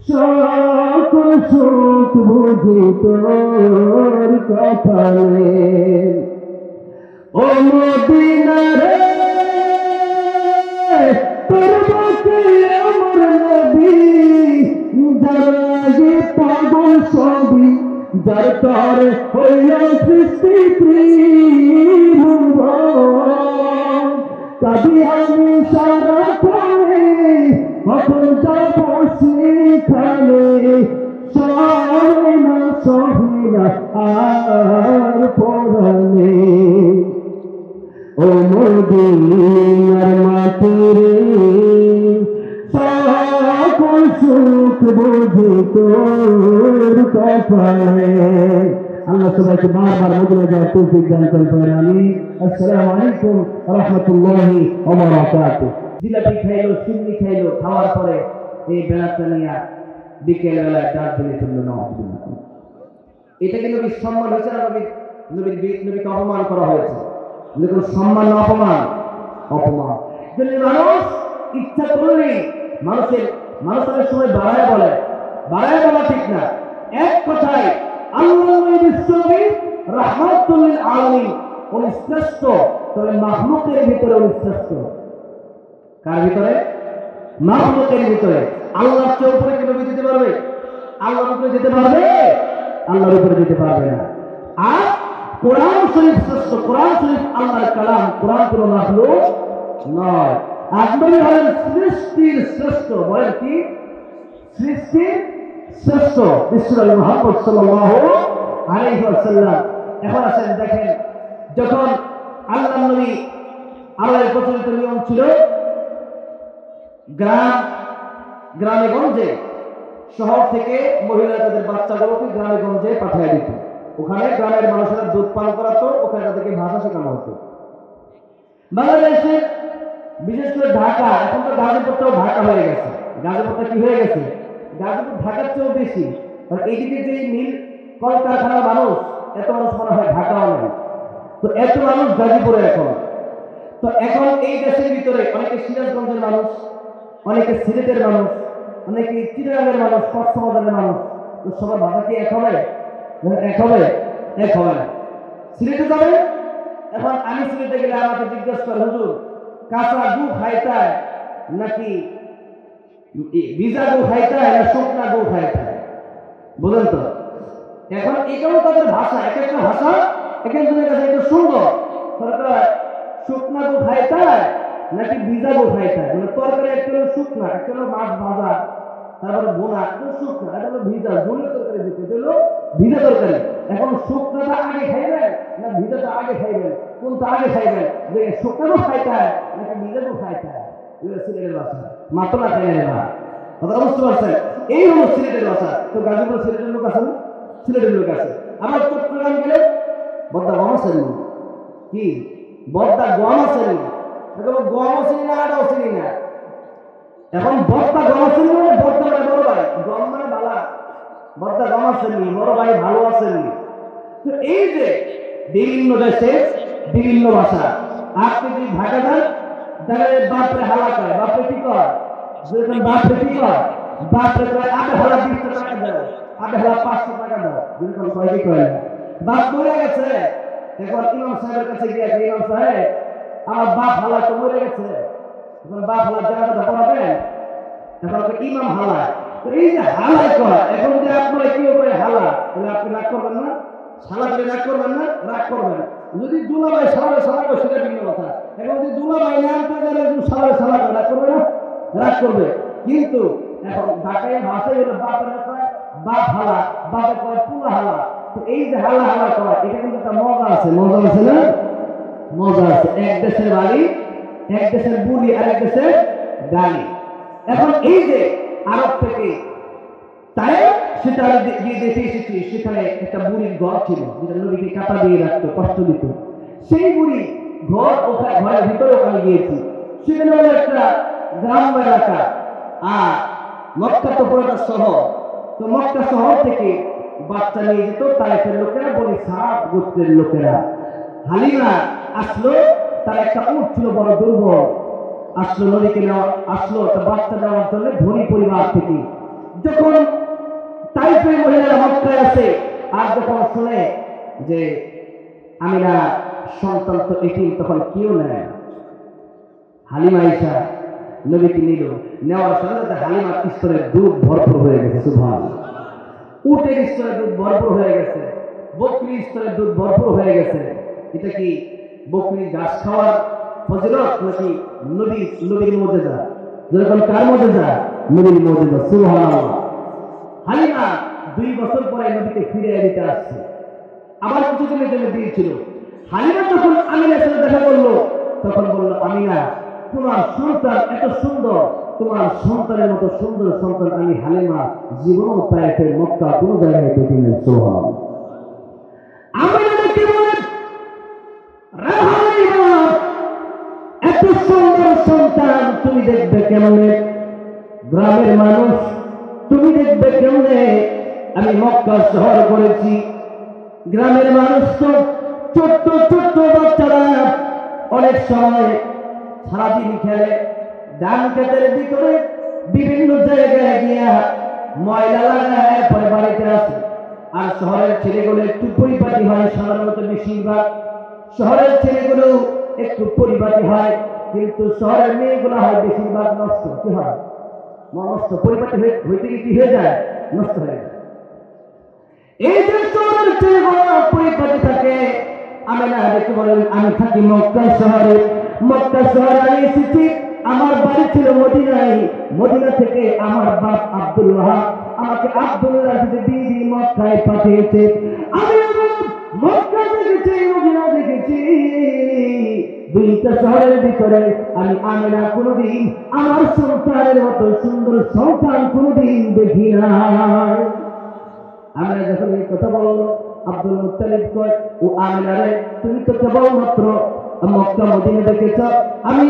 সকল সুখ বুঝি তোর কপালে। ও মদিনারে তোর বুকে আমার নবী, যার লাগে পাগল সবই, যার তরে হইল সৃষ্টি ত্রিভুবন। কাঁদি আমি সারা পরে কখন যাব সেখানে, সহে না সহে না আর পরানে। ও মদিনার মাটি রে সকল সুখ বুঝি তোর কপালে। আল্লাহ সবাইকে বারবার মদিনা যাওয়ার তৌফিক দান করেন। আমিন। আসসালামু আলাইকুম ওয়া রাহমাতুল্লাহি ওয়া বারাকাতুহু। জিলাপি খাইলো, সিন্নি খাইলো, খাওয়ার পরে এই বেড়াতে নিয়ে বিকেল বেলায় ডাক দিলে চললো না। এটাকে নবীর সম্মান হয়েছে না? নবীকে অপমান করা হয়েছে। কোনো সম্মান না অপমান? অপমান। যদি মানুষ ইচ্ছা করলেই মানুষ অনেক সময় বাড়ায় বলা ঠিক না। এক কথায় আল্লাহ বিশ্বনবী রাহমাতুল লিল আলামিন উনি শ্রেষ্ঠ, তবে মাখলুকের ভিতরে উনি শ্রেষ্ঠ। কার ভিতরে? মাখলুকের ভিতরে। আল্লাহর চেয়ে উপরে কি নবী যেতে পারবে? আল্লাহর উপরে যেতে পারবে? আল্লাহর উপরে যেতে পারবে না। আর কোরআন শরীফ শ্রেষ্ঠ। কোরআন শরীফ আল্লাহর কালাম, কোরআন কোনো মাখলুক নয়। আপনি হলেন সৃষ্টির শ্রেষ্ঠ। বলেন কি? সৃষ্টির শ্রেষ্ঠ বিশ্বনবী মুহাম্মদ সাল্লাল্লাহু আলাইহি ওয়াসাল্লাম। এখন আসেন দেখেন, যখন আল্লাহর নবী, আল্লাহর প্রচলিত নিয়ম ছিল গ্রামে গঞ্জে, শহর থেকে মহিলা তাদের বাচ্চাগুলোকে গ্রামে গঞ্জে পাঠিয়ে দিত। ওখানে গ্রামের মানুষেরা দুধ পান করাতো, ওখানে তাদেরকে ভাষা শেখানো হতো। বাংলাদেশে বিশেষ করে ঢাকা, এখন তো গাজীপুরটাও ঢাকা হয়ে গেছে। গাজীপুরটা কি হয়ে গেছে? গাজীপুর ঢাকার চেয়েও বেশি। এইদিকে যে মিল কলকারখানার মানুষ, এত মানুষ মনে হয় ঢাকাও নেই। তো এত মানুষ গাজীপুরে এখন। তো এখন এই দেশের ভিতরে অনেকে সিরাজগঞ্জের মানুষ, অনেকে সিলেটের মানুষ, অনেকে চিটাগাংয়ের মানুষ, কক্সবাজারের মানুষ। তো সবার ভাষা কি এক হবে? এক হবে? এক হবে না। সিলেটে যাবে, এখন আমি সিলেটে গেলে আমাকে জিজ্ঞেস করে, হুজুর কাঁচা গু খাইতায় নাকি ভিজা গু খাইতায় না শুকনা গু খাইতায়? বুঝলেন তো? এখন এটাও তাদের ভাষা, এক একটা ভাষা এক একজনের কাছে একটু সুন্দর। শুকনা গু খাইতায় নাকি ভিজা গু খাইতায়? মানে তরকারি একটা হলো শুকনা, একটা হলো মাছ ভাজা, তারপরে বোনা, শুকনা, এটা হলো ভিজা, ঝোলের তরকারি দিচ্ছে, এটা হলো ভিজা তরকারি। এখন শুকনাটা আগে খাইবেন না ভিজাটা আগে খাইবেন? কোনটা আগে খাইবেন? যে শুকনাও খাইতায় নাকি ভিজাও খাইতায়? সিলেটের ভাষা মাত্র না খাই না। কথা বুঝতে পারছেন? এই হলো সিলেটের ভাষা। তো গাজীপুর সিলেটের লোক আছে না? সিলেটের লোক আছে। আবার চট্টগ্রাম গেলে বদ্দা গম আছে কি? বদ্দা গম আছে গম চিনি না, আটাও চিনি না। এখন বদ্দা গম আছে মানে বদ্দা মানে বড় ভাই, গম মানে বালা। বদ্দা গম আসেনি, বড় ভাই ভালো আসেনি। তো এই যে বিভিন্ন দেশে বিভিন্ন ভাষা। আপনি যদি ঢাকা যান, তাহলে বাপরে হালা কয়, বাপরে কি কয়? বাপরে কি কয়? বাপরে কয় আবে হালা 20 টাকা দাও, আবে হালা 500 টাকা দাও। যেরকম কয় কি কয়? বাপ মরে গেছে, এখন ইমাম সাহেবের কাছে গিয়ে, ইমাম সাহেব আমার বাপ হালা তো মরে গেছে, এখন বাপ হালা জায়গাটা পড়াবেন, এখন ইমাম হালা। তো এই যে হালাই কয়, এখন যে আপনারা কি করে হালা, তাহলে আপনি রাগ করবেন না? সালা করে রাগ করবেন না? রাগ করবেন। যদি দুলাভাই সালা করে সেটা ভিন্ন কথা। এখন যদি দুলাভাই না আনতে গেলে সালা করে রাগ করবে না? রাগ করবে। কিন্তু এখন ঢাকায় ভাষায় হলো বাপের কয় বাপ হালা, বাপের কয় পুলা হালা। তো এই যে হালা হালা কয়, এটা কিন্তু একটা মজা আছে। মজা আছে না? মজা আছে। এক দেশের বাড়ি, এক দেশের বুড়ি, আর এক দেশের গাড়ি। এখন এই যে আরব থেকে তাই সেটা যে দেশে এসেছি, সেখানে একটা বুড়ির ঘর ছিল, যেটা নবীকে কাটা দিয়ে রাখতো, কষ্ট দিত। সেই বুড়ি ঘরের ভিতরে ওখানে গিয়েছি। সেখানে হলো একটা গ্রাম্য এলাকা, আর মক্কা তো পুরোটা শহর। তো মক্কা শহর থেকে বাচ্চা নিয়ে যেত তায়েফের লোকেরা, বলি সাদ গোত্রের লোকেরা। হালিমা আসলো, তার একটা উট ছিল বড় দুর্বল, আসলো নদীকে নেওয়া, আসলো একটা বাচ্চা নেওয়ার জন্য ধনী পরিবার থেকে। যখন তাইফের মহিলারা মক্কায় আছে আর যখন শুনে যে আমিনা সন্তান তো এটি, তখন কেউ নেয়। হালিমা আয়েশা নবীকে নিল, নেওয়ার সাথে সাথে হালিমার স্তরের দুধ ভরপুর হয়ে গেছে। সুবহানাল্লাহ। উটের স্তরের দুধ ভরপুর হয়ে গেছে, বকরির স্তরের দুধ ভরপুর হয়ে গেছে। এটা কি বকরি ঘাস খাওয়ার ফজিলত নাকি নবীর মুজিজা? যেরকম কার মুজিজা? নবীর মুজিজা। সুবহানাল্লাহ। হালিমা 2 বছর পরে নবীকে ফিরে দিতে আসছে, আবার কিছুদিনের জন্য দিয়েছিল। হালিমা যখন আমিনার সাথে দেখা করলো তখন বলল, আমিনা তোমার সন্তান এত সুন্দর, তোমার সন্তানের মতো সুন্দর সন্তান আমি হালিমা জীবন তায়েফের মক্কা কোনো জায়গায় দেখিনি। সুবহানাল্লাহ। আমিনা দেখে বলেন, হালিমা এত সুন্দর সন্তান তুমি দেখবে কেমনে? গ্রামের মানুষ তুমি দেখবে কেমনে? আমি মক্কা শহর করেছি, গ্রামের মানুষ তো ছোট্ট ছোট্ট বাচ্চারা অনেক সময় সারাদিন খেলে, ধান খেতের ভিতরে বিভিন্ন জায়গায় গিয়া ময়লা লাগায় পরে বাড়িতে আসে। আর শহরের ছেলেগুলো একটু পরিপাটি হয়, সাধারণত বেশিরভাগ শহরের ছেলেগুলো একটু পরিপাটি হয়, কিন্তু শহরের মেয়েগুলো হয় বেশিরভাগ নষ্ট। কি হয়? নষ্ট। পরিপাটি হইতে কি হয়ে যায়? নষ্ট হয়ে যায়। এই যে শহরের ছেলেগুলো পরিপাটি থাকে, আমি না দেখতে বলেন আমি থাকি মক্কা শহরে। মক্কা শহরে আমি এসেছি, আমার বাড়ি ছিল মদিনায়। মদিনা থেকে আমার বাপ আব্দুল ওয়াহাব আমাকে আব্দুল্লাহ দিদি মক্কায় পাঠিয়েছে। আমি মক্কা দেখেছি, মদিনা দেখেছি, দুইটা শহরের ভিতরে আমি আমিনা কোনোদিন আমার সন্তানের মতো সুন্দর সন্তান কোনোদিন দেখি নাই। আমরা যখন এই কথা বললো, আব্দুল মুত্তালিব কয়, ও আমিনারে তুমি তো কেবলমাত্র মক্কা মদিনা দেখেছ, আমি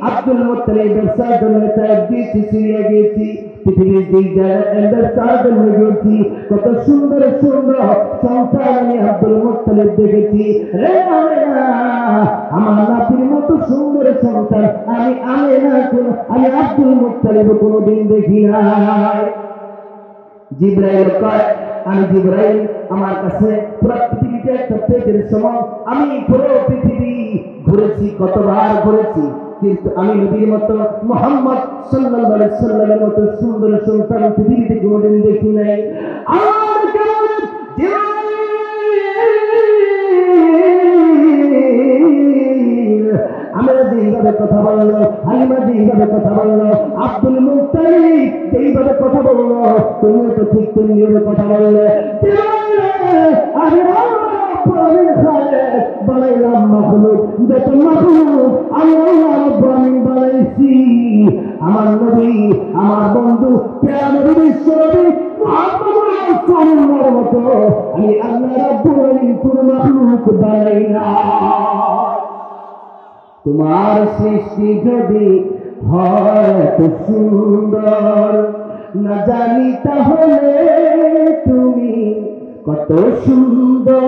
আব্দুল মুত্তালিব ব্যবসার জন্য তাইফ গিয়েছি, সিরিয়া গিয়েছি, পৃথিবীর যেই জায়গায় ব্যবসার জন্য গিয়েছি, কত সুন্দর সুন্দর সন্তান আমি আব্দুল মুত্তালিব দেখেছি। রে আমিনা, আমার নাতির মতো সুন্দর সন্তান আমি আব্দুল মুত্তালিব কোনোদিন দেখি নাই। জিবরাইল কয়, আমি জিবরাইল আমার কাছে পুরো পৃথিবীতে একটা পেটের সমান, আমি পুরো পৃথিবী ঘুরেছি, কতবার ঘুরেছি, কিন্তু আমি নবীর মতো মুহাম্মদ সাল্লাল্লাহু আলাইহি সাল্লামের মতো সুন্দর সন্তান পৃথিবীতে কোনোদিন দেখি নাই। আর কেমন আমরা যেইভাবে কথা বললো, হালিমা যেইভাবে কথা বললো, আব্দুল মুত্তালিব যেইভাবে কথা বললো, তুমিও তো ঠিক তেমনিভাবে কথা বললে। আমি বানাইলাম মাখলুক, যত মাখলুক আমি আল্লাহ রাব্বুল আলামিন বানাইছি। আমার নবী, আমার বন্ধু, প্রিয় নবী বিশ্বনবী মুহাম্মদ রাসূলুল্লাহর মতো আমি আল্লাহ রাব্বুল আলামিন কোন মাখলুক বানাই না। তোমার সৃষ্টি যদি হয় তো সুন্দর, না জানি তাহলে তুমি কত সুন্দর,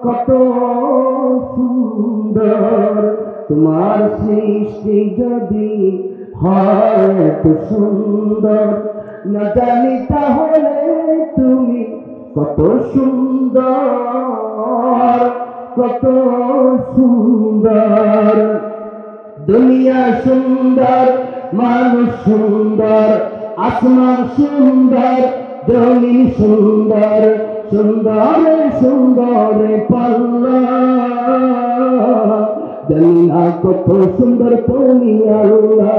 কত সুন্দর। তোমার সৃষ্টি যদি হয় তো সুন্দর, না জানি তাহলে তুমি কত সুন্দর, কত সুন্দর। দুনিয়া সুন্দর, মানুষ সুন্দর, আসমান সুন্দর, জমিন সুন্দর, সুন্দর সুন্দর পাল্লা। জানি না কত সুন্দর তুমি আল্লাহ,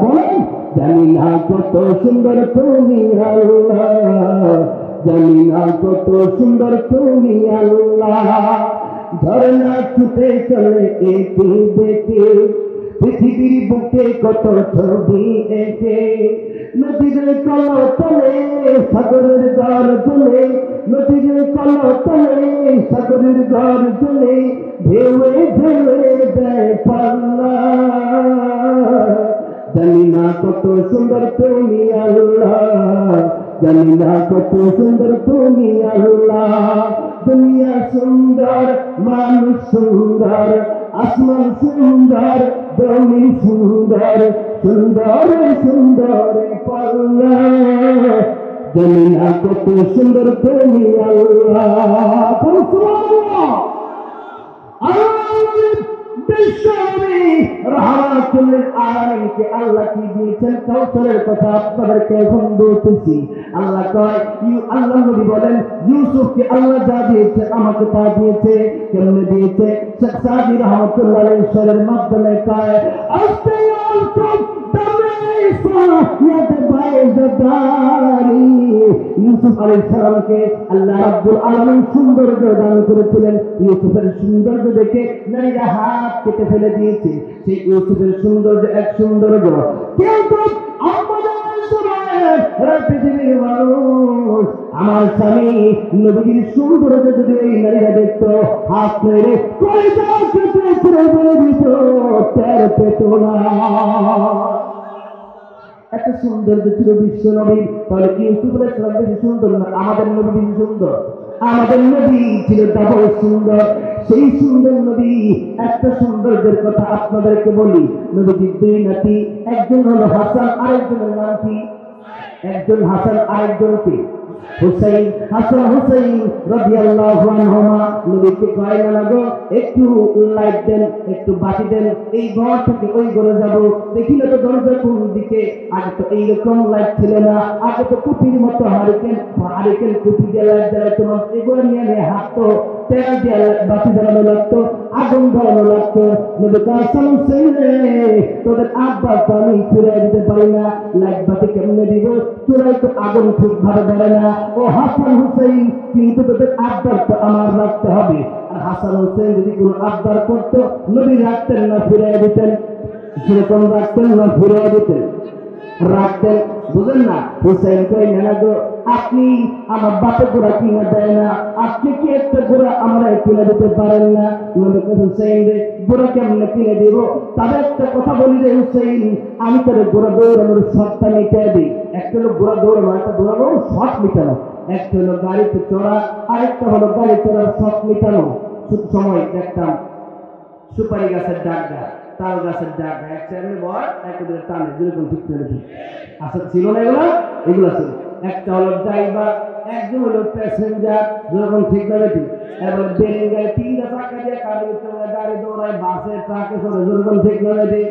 বলেন জানি না কত সুন্দর তুমি আল্লাহ, জানি না কত সুন্দর তুমি আল্লাহ। ঝরনা ছুটে চলে একে দেখে, পৃথিবীর বুকে কত ছবি এঁকে, নদীর কলতলে সাগরের গর্জনে, নদীর কলতলে সাগরের গর্জনে, ঢেউয়ে ঢেউয়ে দেয় পাল্লা। জানি না কত সুন্দর তুমি আল্লাহ, জানি না কত সুন্দর তুমি আল্লাহ, দুনিয়া সুন্দর, মানুষ সুন্দর, আসমান সুন্দর, জমিন সুন্দর, সুন্দর সুন্দর পাল্লা, দুনিয়া কত সুন্দর তুমি আল্লাহ। বিশ্বনবী রাহমাতুল আলামিনকে আল্লাহ কি দিয়েছেন? কাউসারের কথা আপনাদেরকে এখন বলতেছি। আল্লাহ কয়, আল্লাহ নবী বলেন, ইউসুফকে আল্লাহ যা দিয়েছে আমাকে তা দিয়েছে। কেমনে দিয়েছে? শেখ সাদি রাহমাতুল্লাহ আলাইহির শরীরের মাধ্যমে কয়, ইউসুফ আলাইহিস সালামকে আল্লাহ রাব্বুল আলামিন সৌন্দর্য দান করেছিলেন। ইউসুফের সৌন্দর্য দেখে নারীরা হাত কেটে ফেলে দিয়েছে। সেই ইউসুফের সৌন্দর্য এক সৌন্দর্য, কিন্তু পৃথিবীর মানুষ, আমার স্বামী নবীর সৌন্দর্য যদি এই নারীরা দেখত, হাত মেরে কয়টা কেটে ছেড়ে ফেলে দিত, টের পেত না। এত সুন্দর ছিল বিশ্ব নবী। তাহলে ইউসুফ আলাইহিস সালাম বেশি সুন্দর না? আমাদের নবী বেশি সুন্দর? আমাদের নবী ছিল ডাবল সুন্দর। সেই সুন্দর নবী, একটা সৌন্দর্যের কথা আপনাদেরকে বলি। নবীজির দুই নাতি, একজন হলো হাসান, আরেকজনের নাম কি? একজন হাসান, আরেকজন কি? হুসাইন। হাসান হুসাইন রাদিয়াল্লাহু আনহুমা নবীকে কয়, না গো একটু লাইট দেন, একটু বাতি দেন, এই ঘর থেকে ওই ঘরে যাব। দেখি না তো দরজা কোন দিকে। আগে তো এইরকম লাইট ছিল না, আগে তো কুপির মতো হারিকেন কুপি দিয়ে লাইট জ্বালাতো। এগুলো নিয়ে হাত তো তেল দিয়ে বাতি জ্বালানো লাগতো, আগুন ধরানো লাগতো। নবী হাসান হুসাইন রে, তোদের আব্বা তো আমি ফিরিয়ে দিতে পারি না, লাইট বাতি কেমনে দিব? চুলায় তো আগুন ঠিক ভাবে ধরে না। ও হাসান হুসাইন, কিন্তু তোদের আবদার তো আমার রাখতে হবে। আর হাসান হুসাইন যদি কোনো আবদার করতো, নবী রাখতেন না ফিরিয়ে দিতেন? সেরকম রাখতেন না ফিরিয়ে দিতেন? রাখতেন। বুঝেন না? হুসাইন কই, না গো আপনি আমার বাপে গোড়া কিনে দেয় না, আপনি কি একটা গোড়া আমরা কিনে দিতে পারেন না? নবী হুসাইন রে, গোড়া কেমনে কিনে দিব? তবে একটা কথা বলি রে হুসাইন, আমি তোর গোড়া দৌড়ানোর শখটা মিটিয়ে দিই। একটা হলো গোড়া দৌড়ানো, একটা দৌড়ানোর শখ মিটানো। একটা হলো গাড়িতে চড়া, আরেকটা হলো গাড়ি চড়ার শখ মিটানো। সময় দেখতাম সুপারি গাছের ডাগা, তাল গাছের ডাগা, এক চাইলে বয় একটা টানে, যেরকম ঠিক করে দিই। আচ্ছা ছিল না এগুলো? এগুলো ছিল। একটা হলো ড্রাইভার, একজন হলো প্যাসেঞ্জার, যেরকম ঠিক না বেটি। এবার বেরিয়ে গাড়ি তিনটা চাকা দিয়ে গাড়ি দৌড়ায়, বাসে ট্রাকে চলে, যেরকম ঠিক না বেটি।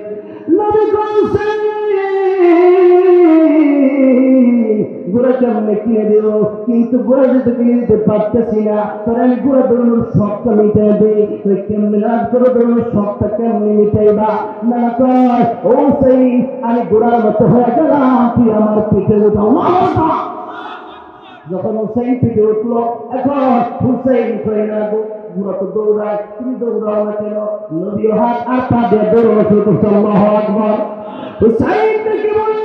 গোড়া কেমনে কিনে দেব? কিন্তু গোড়া যেতে কিনে দিতে পারতেছি না, তাহলে আমি গোড়া দৌড়ানোর শখটা মিটাই দিই। কেমনে রাত করে দৌড়ানোর শখটা কেমনে মিটাইবা? না কয়, ও সেই আমি গোড়ার মতো হয়ে গেলাম, তুই আমার পিঠে উঠাও। যখন হুসাইন পিঠে উঠলো, এখন হুসাইন কই, না গো গোড়া তো দৌড়ায়, তুমি দৌড়াও না কেন? নবী হাত আর পা দিয়ে দৌড়ানো শুরু করছে। আল্লাহু আকবার। হুসাইন থেকে বলল,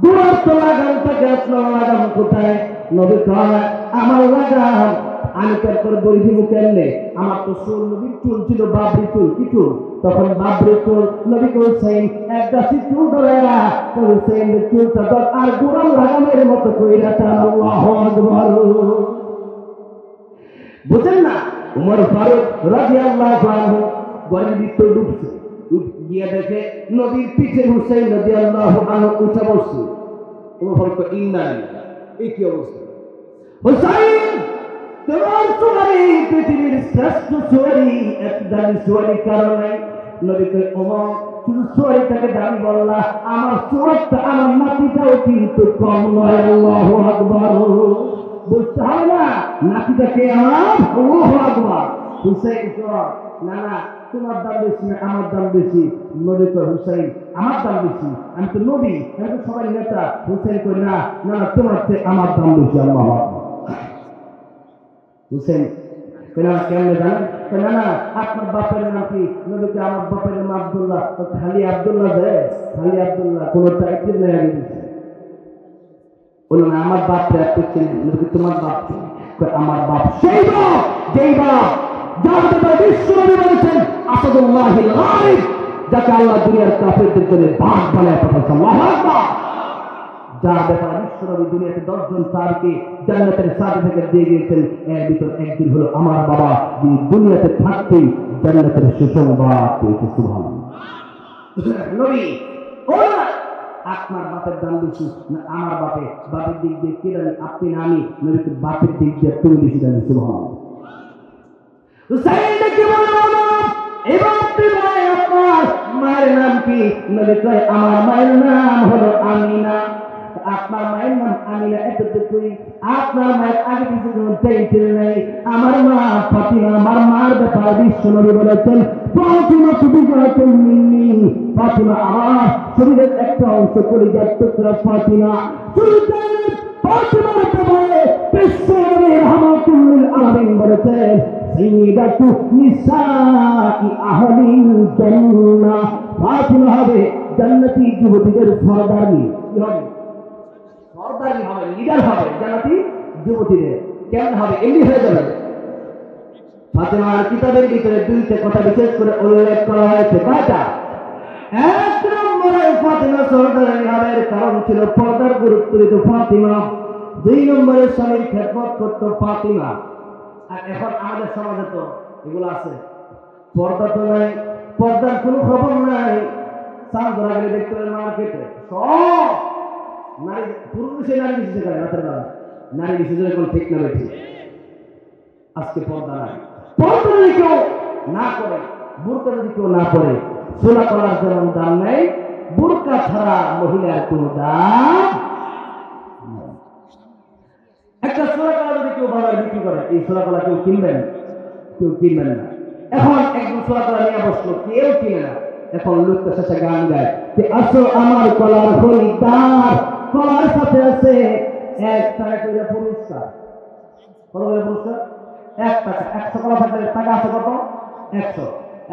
গোড়ার তো লাগাম থাকে, আপনার লাগাম কোথায়? নবী কয়, আমার লাগাম আমি তারপর বই দিব কেমনে? আমার তো চুল, নবীর চুল ছিল বাবরি চুল। কি চুল? তখন বাবরি চুল। নবী হুসাইন এক গাছি চুল ধরে হুসাইনের চুলটা ধর আর গোড়ার লাগামের মতো কইরা টান। আল্লাহু আকবার। বুঝেন না? উমর ফারুক রাদিয়াল্লাহু আনহু গরিব ভিতর ঢুকছে, গিয়ে দেখে নবীর পিঠে হুসাইন রাদিয়াল্লাহু আনহু উঠে বসছে। উমর ফারুক কয়, ইন্না লিল্লাহ, এই কি অবস্থা? হুসাইন, তোমার চুয়ারি পৃথিবীর শ্রেষ্ঠ চুয়ারি, এক দামি চুয়ারি কারণে। নবী কয়, ওমর শুধু চুয়ারিটাকে দামি বললা, আমার চুয়ারটা, আমার নাতিটাও কিন্তু কম নয়। আল্লাহু আকবার। বুঝতে হবে না নাতিটাকে আমার? আল্লাহু আকবার। হুসাইন কয়, না না, তোমার দাম বেশি না আমার দাম বেশি। নবী কয়, হুসাইন আমার দাম বেশি, আমি তো নবী, আমি তো সবাই নেতা। হুসাইন কয়, না না না, তোমার চেয়ে আমার দাম বেশি। আল্লাহু আকবার। হুসেন কেমনে জানেন? না না, আপনার বাপের নাম কি? নবীকে আমার বাপের নাম আব্দুল্লাহ। খালি আব্দুল্লাহ দেয়, খালি আব্দুল্লাহ, কোন চাকরি নেই। আগে দিচ্ছে বলল, না আমার বাপ নবীকে তোমার বাপ। আমার বাপ সেই বাপ, যেই বাপ যার ব্যাপারে বিশ্বনবী বলেছেন আসাদুল্লাহিল গালিব, যাকে আল্লাহ দুনিয়ার কাফেরদের জন্য বাপ বানায় পাঠাচ্ছেন। আল্লাহু আকবার। যার ব্যাপারে বিশ্বনবী দুনিয়াতে 10 জন সাহাবীকে জান্নাতের সার্টিফিকেট দিয়ে গিয়েছেন, এর ভিতর একজন হলো আমার বাবা, যিনি দুনিয়াতে থাকতেই জান্নাতের সুসংবাদ পেয়েছে। সুবহানাল্লাহ। নবী ওরা আপনার বাপের দাম বেশি না আমার বাপের দিক দিয়ে কে জানি, আপনি না আমি, নবীকে বাপের দিক দিয়ে তুমি বেশি জানি। সুবহানাল্লাহ। তো সাইয়েদা কি বলবো, এবার আপনি বলেন আপনার মায়ের নাম কি? নবী কয় আমার মায়ের নাম হলো আমিনা। আপনার মায়ের নাম আমিনা, এতটুকুই। আপনার মায়ের আগে কিছু কোনো টাইটেল নেই। আমার মা ফাতিমা, আমার মার ব্যাপারে বিশ্বনবী বলেছেন ফাতিমা তুমি জাতুল মিন্নি, ফাতিমা আমার শরীরের একটা অংশ, কলিজার টুকরা ফাতিমা। সুলতান ফাতিমার ব্যাপারে বিশ্বনবী রাহমাতুল লিল আলামিন বলেছেন সাইয়্যিদাতু নিসাই আহলিল জান্নাহ, ফাতিমা হবে জান্নাতি যুবতীদের সরদারনি। কি হবে? সরদারনি হবে, লিডার হবে জান্নাতি যুবতীদের। কেমন হবে? এমনি হয়ে যাবে। ফাতিমার কিতাবের ভিতরে দুইটা কথা বিশেষ করে উল্লেখ করা হয়েছে। কয়টা? এক নম্বরে ফাতিমা সরদারনি হবে কারণ ছিল পর্দার গুরুত্ব দিত ফাতিমা। 2 নম্বরে স্বামীর খেদমত করত ফাতিমা। আর এখন আমাদের সমাজে তো এগুলো আছে, পর্দা তো নাই, পর্দার কোনো খবর নাই। সাল ধরা গেলে দেখতে পারেন মার্কেটে সব নারী, পুরুষে নারী বিশেষ করে রাতের বেলা নারী বিশেষ করে ঠিক না বেঠি। আজকে পর্দা নাই, পর্দা যদি কেউ না করে, বোরকা যদি কেউ না করে, সোলা করার যেমন দাম নেই, বোরকা ছাড়া মহিলার কোনো দাম। একটা সোলা কলা যদি কেউ বাজারে বিক্রি করে, এই সোলা কলা কেউ কিনবেন? কেউ কিনবেন না। এখন একজন সোলা কলা নিয়ে বসলো, কেউ কিনে না। এখন লোকটা শেষে গান গায় যে আসো আমার কলার খরিদ্দার, কলার সাথে আছে 1 টাকা করে পুরস্কার। কত করে পুরস্কার? 1 টাকা। 100 কলা থাকলে টাকা আছে কত? 100।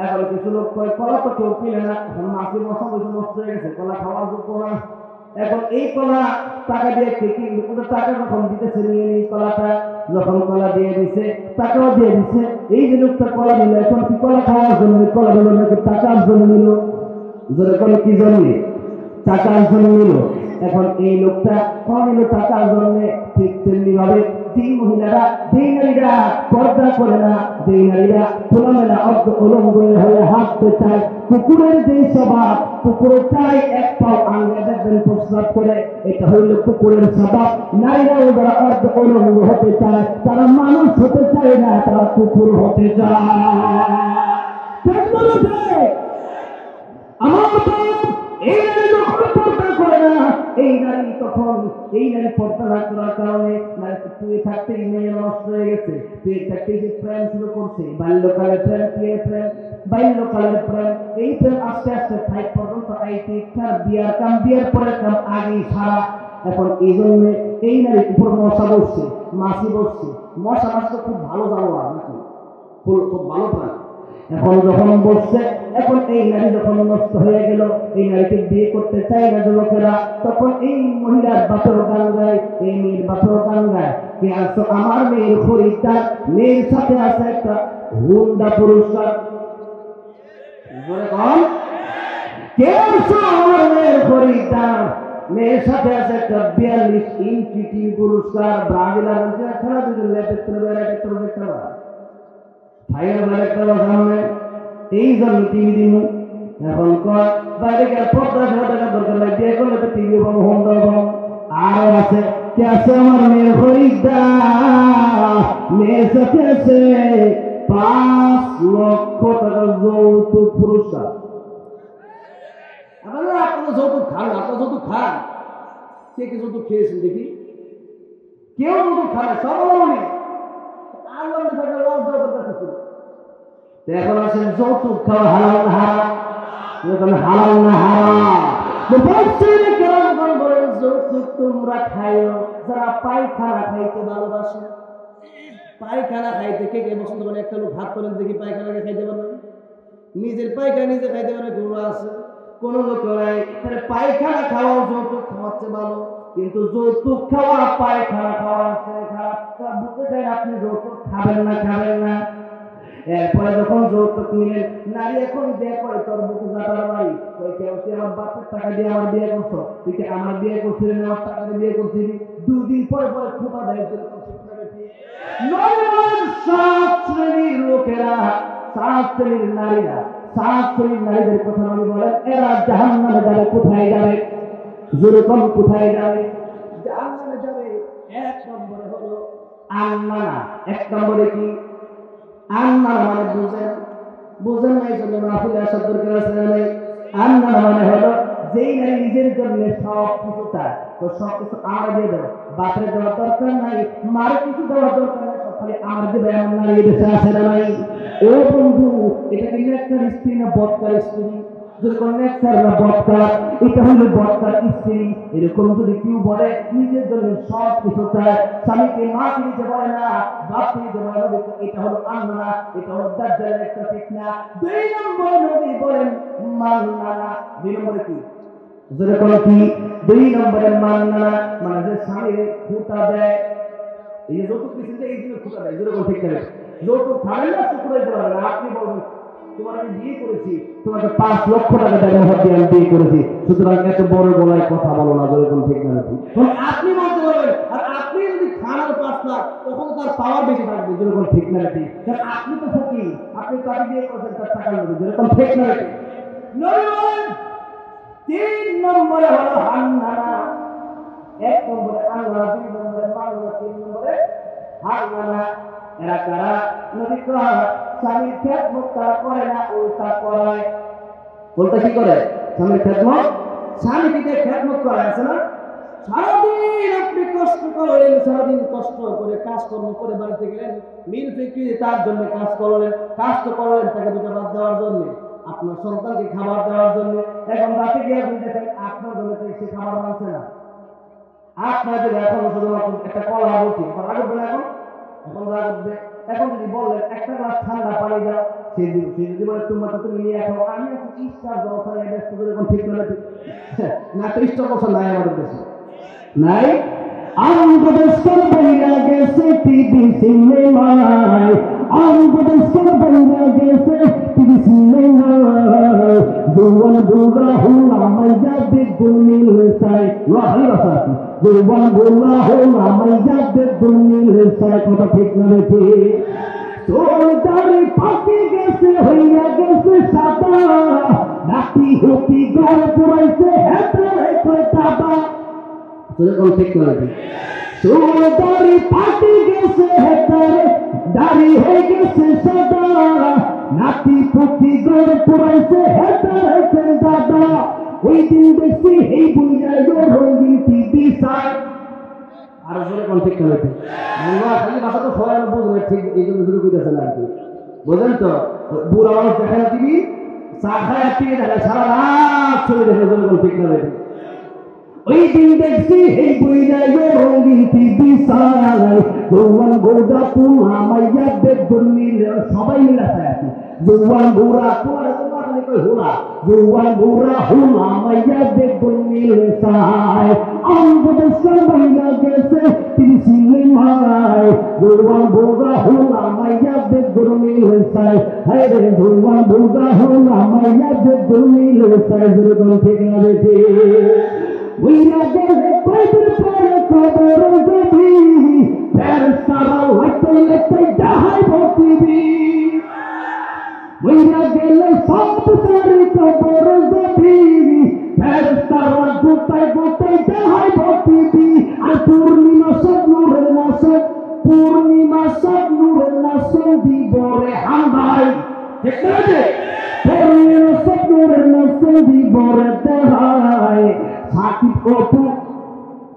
এখন কিছু লোক কয় কলা তো কেউ কিনে না, এখন মাসি মশা বসে নষ্ট হয়ে গেছে, কলা খাওয়ার যোগ্য না। এখন এই কলা টাকা দিয়ে কে কিনবে? ওটা টাকা যখন দিতেছে নিয়ে এই কলাটা, যখন কলা দিয়ে দিছে টাকাও দিয়ে দিছে। এই যে লোকটা কলা নিল, এখন কি কলা খাওয়ার জন্য কলা নিল নাকি টাকার জন্য নিল? যখন কি জন্য? টাকার জন্য নিল। এখন এই লোকটা কলা নিল টাকার জন্য। ঠিক তেমনি ভাবে যেই মহিলারা, যেই নারীরা পর্দা করে না, যেই নারীরা খোলামেলা অর্ধ উলঙ্গ হয়ে হাঁটতে চায়, কুকুরের যেই স্বভাব, কুকুরের চাই 1 পাও আঙ্গে দেখবেন প্রস্রাব করে, এটা হইল কুকুরের স্বভাব। নারীরাও যারা অর্ধ উলঙ্গ হতে চায়, তারা মানুষ হতে চায় না, তারা কুকুর হতে চায়। আমার এই নারী যখন পর্দা করে না, এই নারী তখন এই নারী পর্দা না করার কারণে নারী শুয়ে থাকতে মেয়ে নষ্ট হয়ে গেছে। শুয়ে থাকতে যে প্রেম শুরু করছে, বাল্যকালের প্রেম, প্রিয় প্রেম, বাল্যকালের প্রেম, এই প্রেম আস্তে আস্তে 5 পর্যন্ত আইতে তার বিয়ার কাম, বিয়ার পরের কাম আগেই সারা। এখন এই জন্য এই নারীর উপর মশা বসছে, মাছি বসছে। মশা মাছ তো খুব ভালো জানোয়ার নাকি, খুব ভালো প্রাণ। এখন যখন বসছে, এখন এই নারী যখন নষ্ট হয়ে গেল, এই নারীকে বিয়ে করতে চায় না যুবকেরা, তখন এই মহিলার বাপের গান গায়, এই মেয়ের বাপের গান গায় কে আসো আমার মেয়ের খরিদ্দার, মেয়ের সাথে আছে একটা হুন্ডা পুরস্কার। কে আসো আমার মেয়ের খরিদ্দার, মেয়ের সাথে আছে একটা 42 ইঞ্চি টিভি পুরস্কার। ব্রাজিল আর খেলা দুজন দেখতে সামনে এই জন্য টিভি দিন। এখন কয় বাইরে গেলে 50,000 টাকা দরকার নাই, বিয়ে করলে তো টিভি পাবো, হোম পাবো। আরো আছে কে আছে আমার মেয়ের খরিদ্দার, মেয়ের সাথে আছে 5 লক্ষ টাকা যৌতুক পুরস্কার। আপনারা যৌতুক খান, আপনারা যৌতুক খান? কে কে যৌতুক খেয়েছেন দেখি? কেউ যৌতুক খান? সব নেই। আল্লাহ থাকলে লস দেওয়া দরকার কিছু। এখন আসেন যৌতুক খাওয়া হালাল না হারাম? হালাল না হারাম? যৌতুক তোমরা খাইও যারা পায়খানা খাইতে ভালোবাসে। পায়খানা খাইতে কে কে পছন্দ করে? একটা লোক হাত করেন দেখি, পায়খানাকে খাইতে পারবেন? নিজের পায়খানা নিজে খাইতে পারে কোনো আছে? কোনো লোক নাই। তাহলে পায়খানা খাওয়াও যৌতুক খাওয়াচ্ছে ভালো, কিন্তু যৌতুক খাওয়া পায়খানা খাওয়া আছে খারাপ। বুঝতে চাই আপনি যৌতুক খাবেন না? খাবেন না। এরপরে যখন যৌতুক নিলেন, নারী এখন বিয়ে করে তোর বুকে জাতার ভাই, ওই কেউ তুই আমার বাপের টাকা দিয়ে আমার বিয়ে করছো, তুই কি আমার বিয়ে করছিলি না আমার টাকা দিয়ে বিয়ে করছিলি? 2 দিন পরে পরে খোপা দেয়। সাত শ্রেণীর লোকেরা, সাত শ্রেণীর নারীরা, সাত শ্রেণীর নারীদের কথা আমি বলেন, এরা জাহান্নামে যাবে। কোথায় যাবে? যেরকম কোথায় যাবে? জাহান্নামে যাবে। 1 নম্বরে হলো আন্নানা। 1 নম্বরে কি? আন্নানা মানে বুঝেন, বুঝেন না এই জন্য মাহফিলে আসার দরকার আছে না নাই? আন্নানা মানে হলো যেই নারী নিজের জন্য সব কিছু চায়, তো সব কিছু আমার দিয়ে দেয়, বাপরে দেওয়ার দরকার নাই, মার কিছু দেওয়ার দরকার নাই, সব খালি আমার দিবে, এমন নারী দেশে আছে না নাই? ও বন্ধু, এটা কিন্তু একটা স্ত্রী না বদকার স্ত্রী? যখন একটা বদকার, এটা হলো বদকার স্ত্রী। এরকম যদি কেউ বলে নিজের জন্য সব কিছু চায়, স্বামীকে মাকে নিতে পারে না, বাপকে নিতে পারে না, এটা হলো আন্নানা, এটা হলো দাজ্জালের একটা ফিতনা। 2 নম্বরে নবী বলেন মান্নানা। 2 নম্বরে কি? যেরকম কি? 2 নম্বরে মান্নানা মানে যে স্বামীর খুঁটা দেয়, এই যে যৌতুক দিচ্ছেন এই জন্য খুঁটা দেয়, যেরকম ঠিক করে যৌতুক খাবেন না তো খুঁড়াই দেওয়া হবে। আপনি বলবেন তোমার আমি বিয়ে করেছি, তোমাকে 5 লক্ষ টাকা ব্যবহার দিয়ে আমি বিয়ে করেছি, সুতরাং এত বড় গলায় কথা বলো না, যেরকম ঠিক না ঠিক। আপনি বলতে পারবেন, আর আপনি যদি খানার 5 লাখ, তখন তার পাওয়ার বেশি থাকবে, যেরকম ঠিক না ঠিক। কারণ আপনি তো ফকির, আপনি তাকে বিয়ে করেছেন তার টাকা নেবে, যেরকম ঠিক না ঠিক। 3 নম্বরে হলো হান্নানা। 1 নম্বরে আল্লাহ, 2 নম্বরে মাল্লা, 3 নম্বরে হান্নানা। এরা কারা? নবী কয় স্বামীর খেদমত তারা করে না, উল্টা করায়। উল্টা কি করে? স্বামীর খেদমত, স্বামীকে খেদমত করে, আছে না? সারাদিন আপনি কষ্ট করেন, সারাদিন কষ্ট করে কাজকর্ম করে বাড়িতে গেলেন, মিল ফ্যাক্টরি তার জন্য কাজ করলেন, কাজ তো করলেন টাকা 2 টাকা দেওয়ার জন্য, আপনার সন্তানকে খাবার দেওয়ার জন্য। এখন রাতে গিয়ে আপনি দেখেন আপনার জন্য সে খাবার বানছে না, আপনার যদি এখন শুধুমাত্র একটা কলা বলছি রাখবে না, এখন রাখবে। এখন যদি বললেন একটা গ্লাস ঠান্ডা পানি দাও, সে যদি বলে তোমার তো তুমি নিয়ে আসো, আমি আছি ইস্টার জলসা নিয়ে ব্যস্ত করে, এখন ঠিক না ঠিক না? তো ইস্টার জলসা নাই আমাদের দেশে, নাই। আমগোদেশের বইরা গেছে টিভি সিনেমায়, আমগোদেশের বইরা গেছে টিভি সিনেমায়, জোয়ান বুড়া হলামাইয়া বেগুন নীল চাই, লোহাই বাসা, জোয়ান বুড়া হলামাইয়া বেগুন নীল চাই, কথা ঠিক না রেখে তোর দাড়ি পাকে গেছে হইয়া গেছে সাদা, নাতি হতি ঘর পুরাইছে হেতে রেখে দাদা, যেরকম ঠিক করে দিই। তোর দাড়ি পাকে গেছে হেতে দাড়ি হয়ে গেছে সাদা, নাতি হতি ঘর পুরাইছে হেতে রেখে দাদা, ওই দিন দেখছি এই বুঝাই রঙিন টিভি চাই। আর যেরকম ঠিক করে দিই। খালি ভাষা তো সবাই বুঝবে, ঠিক এই জন্য শুরু করতেছে না আর কি, বুঝলেন তো? বুড়া মানুষ দেখে না টিভি, চা খায় টিভি দেখে, সারা রাত ছবি দেখে, যেরকম ঠিক করে দিই। ওই দিন দেখছি এই বুঝাই রঙিন টিভি চাই, জোয়ান গোদা পুরা মাইয়া বেগুন নীল, সবাই মিলে আছে, জোয়ান বুড়া পুরা তোমার কই হুলা, জোয়ান বুড়া হুলা মাইয়া বেগুন নীল চাই, আমগোদেশের বইরা গেছে টিভি সিনেমায়, জোয়ান বুড়া হুলা মাইয়া বেগুন নীল চাই, হায় রে জোয়ান বুড়া হুলা মাইয়া বেগুন নীল চাই, যেরকম ঠিক না দেখে বইরা গেছে কয়দিন পরে কবর দেবি, ফেরেশতারা লাইতে লাইতে যাহাই ভক্তিবি, বইরা গেলে সব সারি কবর দেবি, ফেরেশতারা গোটায় গোটায় যাহাই ভক্তিবি, আর পূর্ণিমা সব নূরের নাশক, পূর্ণিমা সব নূরের নাশক দিবরে হামদাই, ঠিক আছে? পূর্ণিমা সব নূরের নাশক দিবরে দেহায়, সাকিব কপু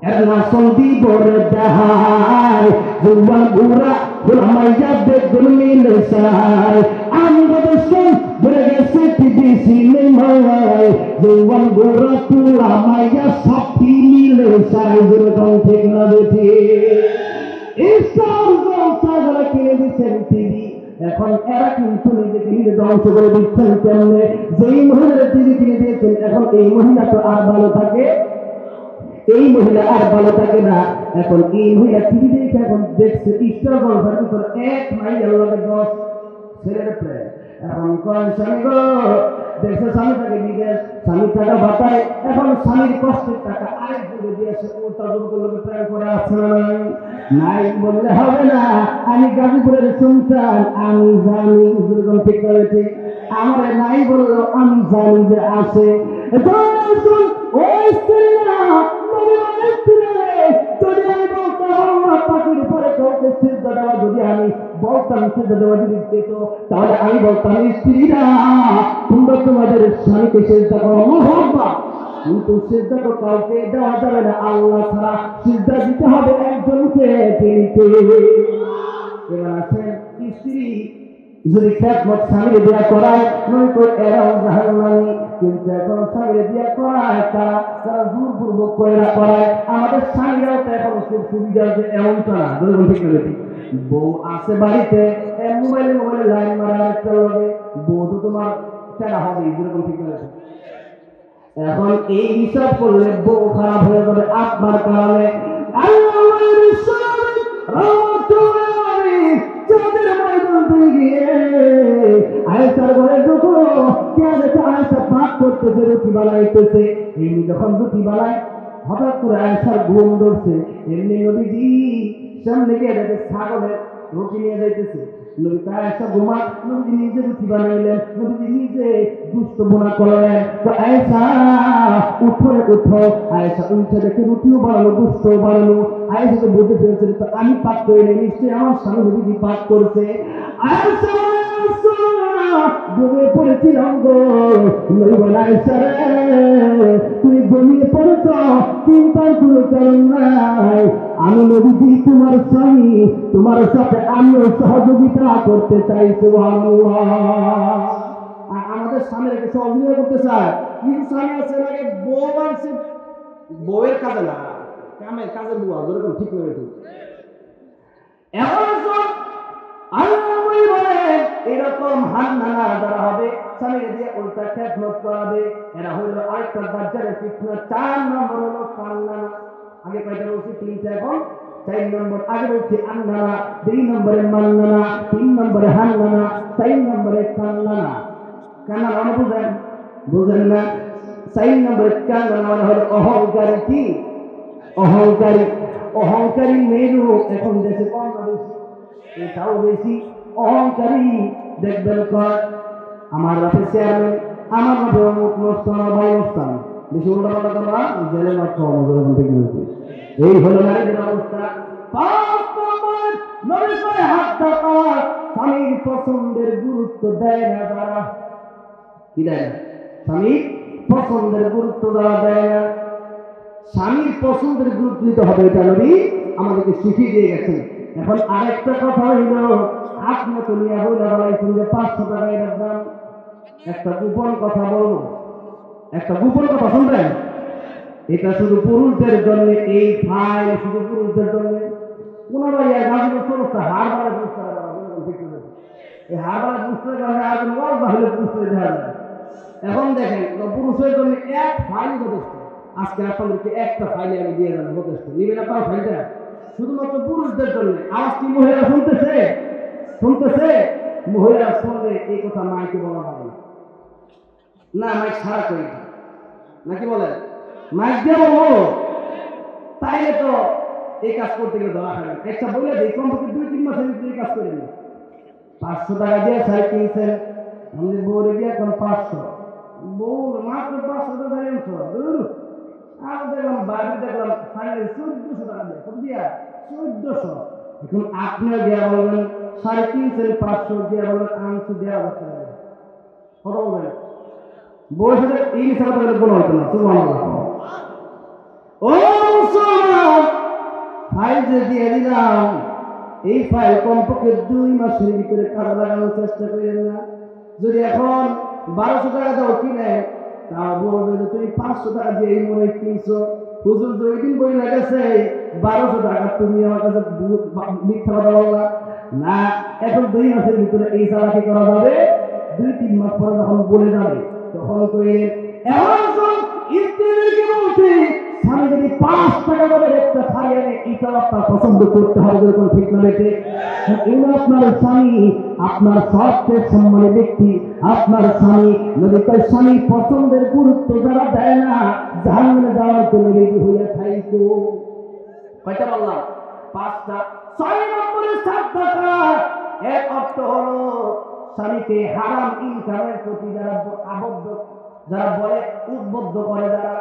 এর নাশক দিবরে দেহায়, জোয়ান বুড়া হুলামাইয়া বেগুন নীল চাই, আমগোদেশের বইরা গেছে টিভি সিনেমায়, জোয়ান বুড়া হুলামাইয়া সব নীল চাই, যেরকম ঠিক না দেখে ইস্টার জলসা যারা কিনে দিচ্ছেন টিভি, এখন এরা কিন্তু নিজেকে নিজে ধ্বংস করে দিচ্ছেন। কেমনে? যেই মহিলা টিভি কিনে দিয়েছেন, এখন এই মহিলা তো আর ভালো থাকে, এই মহিলা আর ভালো থাকে না। এখন এই মহিলা টিভি দেখে এখন দেখছে ইস্টার জলসা, এক মাইল লাগে 10 ছেলের প্রেম। এখন কোন স্বামী গো দেখছে স্বামী তাকে বিদেশ, স্বামীর টাকা বাতায়, এখন স্বামীর কষ্টের টাকা আরেক জুড়ে দিয়েছে, ওটা যুবকের প্রেম করে আছে না নাই? নাই বললে হবে না। আমি গাজীপুরের সন্তান, আমি জানি যেরকম ঠিক করে ঠিক আমার নাই বললো আমি জানি যে আছে। ওই স্ত্রীরা যদি আমি বলতাম পাখির পরে কাউকে সিদ্ধা দেওয়া, যদি আমি বলতাম সিদ্ধা দেওয়া যদি যেত, তাহলে আমি বলতাম স্ত্রীরা তোমরা তোমাদের স্বামীকে সিদ্ধা করো মোহব্বা, কিন্তু সিদ্ধা তো কাউকে দেওয়া যাবে না আল্লাহ ছাড়া, সিদ্ধা দিতে হবে একজনকে। এবার আছেন স্ত্রী যদি খেদমত স্বামীর দেয়া করায় নয়তো এরাও জাহান্নামী, কিন্তু এখন স্বামীর দেয়া করায় তারা জোরপূর্বক করায়। আমাদের স্বামীরাও তো এখন খুব সুবিধা আছে এমনটা না, ঠিক না? বউ আছে বাড়িতে মোবাইলে লাইন মারা একটা লগে, বউ তো তোমার চেনা হবে, যেরকম ঠিক না? এখন এই হিসাব করলে বউ খারাপ হয়ে যাবে আপনার কারণে। আয়েশার ঘরে ঢুকো, আয়েশা পাক করতেছে, রুটি বানাইতেছে। এমনি যখন রুটি বানায় হঠাৎ করে আয়েশার ঘুম ধরছে, এমনি নবীজি সামনে গিয়ে দেখে ছাগলের রুটি নিয়ে যাইতেছে। নবী আয়েশা ঘুমা, নবীজি নিজে রুটি বানাইলেন, নবীজি নিজে দুষ্ট বোনা করলেন। তো আয়েশা উঠো উঠো, আয়েশা উঠে দেখে রুটিও বানালো, দুষ্ট বানালো। আয়েশা তো বুঝে ফেলছে তো আমি পাক করে নেই, নিশ্চয়ই আমার স্বামী নবীজি পাক করছে। আয়েশা ঘুমিয়ে পড়েছিলাম গো, তুমি ঘুমিয়ে পড়েছ, চিন্তার কোনো কারণ নাই। আমি নবীজি তোমার স্বামী, তোমার সাথে আমিও সহযোগিতা করতে চাই। সুবহানাল্লাহ। আমাদের স্বামীরা কি সহযোগিতা করতে চায়? কিন্তু স্বামী আছে আগে বউ আছে, বউয়ের কাজে না, কামের কাজে বুয়া, যেরকম ঠিক করে ঠিক। এখন এরকম হান্নানা যারা হবে স্বামীর দিয়ে উল্টা খেদমত করাবে, এরা হইল আরেকটা দাজ্জালের ফিতনা। 4 নম্বর হলো কান্নানা। আগে কয়টা বলছি? 3টা, এখন 4 নম্বর। আগে বলছি আন্নানা, 2 নম্বরে মান্নানা, 3 নম্বরে হান্নানা, 4 নম্বরে কান্নানা। কান্নানা মানে বুঝেন না? 4 নম্বরে কান্নানা মানে হলো অহংকারী। কি অহংকারী? অহংকারী মেয়েরও এখন দেশে কম না বেশি? এটাও বেশি। অহংকারী দেখবেন কর আমার বাপের চেয়ারম্যান, আমার বাপে অমুক নস্তান, ভাই নস্তান, বেশি উল্টা পাল্টা তোমরা জেলে মাত্র অনুযায়ী। এই হলো নারীদের অবস্থা। 5 নম্বর, নবী করে হাতটা পাওয়া স্বামীর পছন্দের গুরুত্ব দেয় না যারা। কি দেয় না? স্বামীর পছন্দের গুরুত্ব দেওয়া দেয় না। স্বামীর পছন্দের গুরুত্ব দিতে হবে, এটা নবী আমাদেরকে শিখিয়ে দিয়ে গেছেন। এখন আরেকটা কথা হইল, আপনি তো নিয়ে বলে বলাইছেন যে 500 টাকা এর দাম। একটা গোপন কথা বলবো, একটা গোপন কথা শুনবেন। এটা শুধু পুরুষদের জন্য, এই ফাইল শুধু পুরুষদের জন্য। পুনরায় গাজীপুর সমস্যা হারবারে বুঝতে হবে, এই হারবারে বুঝতে গেলে আগুন ওয়াজ বাহিরে বুঝতে দেওয়া যায়। এখন দেখেন পুরুষের জন্য এক ফাইল যথেষ্ট। আজকে আপনাদেরকে একটা ফাইলে আমি দিয়ে যাবো, যথেষ্ট। নিবেন আপনার ফাইলটা শুধুমাত্র পুরুষদের জন্য। আওয়াজ কি মহিলা শুনতেছে? শুনতেছে? মহিলা শুনলে এই কথা মাইকে বলা হবে না, মাইক ছাড়া করি নাকি বলেন? মাইক দিয়ে বলবো, তাইলে তো এই কাজ করতে গেলে ধরা খাবেন। একটা বলে দিই, কমপক্ষে 2-3 মাসের ভিতরে এই কাজ করে নিন। 500 টাকা দিয়ে শাড়ি কিনছেন, আমাদের বউরে দিয়ে এখন 500, বউ মাত্র 500 টাকা আনছো। আর দেখলাম বাইরে দেখলাম শাড়ি 1400 টাকা দিয়ে, কত দিয়া? 1400। এখন আপনিও দেওয়া বলবেন শাড়ি কিনছেন 500, দেওয়া বলবেন আনছি দেওয়া বছর কত বলবেন? বউর সাথে এই হিসাবে তো কোনো হতো না। সুবহানাল্লাহ। ও মুসলমান, ফাইল যে দিয়ে দিলাম, এই ফাইল কমপক্ষে 2 মাসের ভিতরে কাজে লাগানোর চেষ্টা করেন না। যদি এখন 1200 টাকা দাও কিনে, তা বলবে যে তুমি 500 টাকা দিয়ে এই মনে কিনছো। হুজুর যে ওই দিন বই লাগেছে 1200 টাকা, তুমি আমার কাছে মিথ্যা কথা বললা না। এখন 2 মাসের ভিতরে এই চালাকি করা যাবে। 2-3 মাস পরে যখন বলে যাবে তখন কইলেন। এখন স্ত্রীদেরকে বলছে, স্বামী যদি 5 টাকা দামের একটা শাড়ি আনে, এটা আপনার পছন্দ করতে হবে, যেরকম ঠিক না বেটে? এই আপনার স্বামী, আপনার সবচেয়ে সম্মানী ব্যক্তি, আপনার স্বামী। নবী কয় স্বামীর পছন্দের গুরুত্ব যারা দেয় না, জাহান্নামে যাওয়ার জন্য রেডি হইয়া থাইকো। কয়টা বললাম? 5টা। 6 নম্বরে 7 টাকা। এর অর্থ হলো স্বামীকে হারাম ইনকামের প্রতি যারা আবদ্ধ, যারা বলে উদ্বুদ্ধ করে, যারা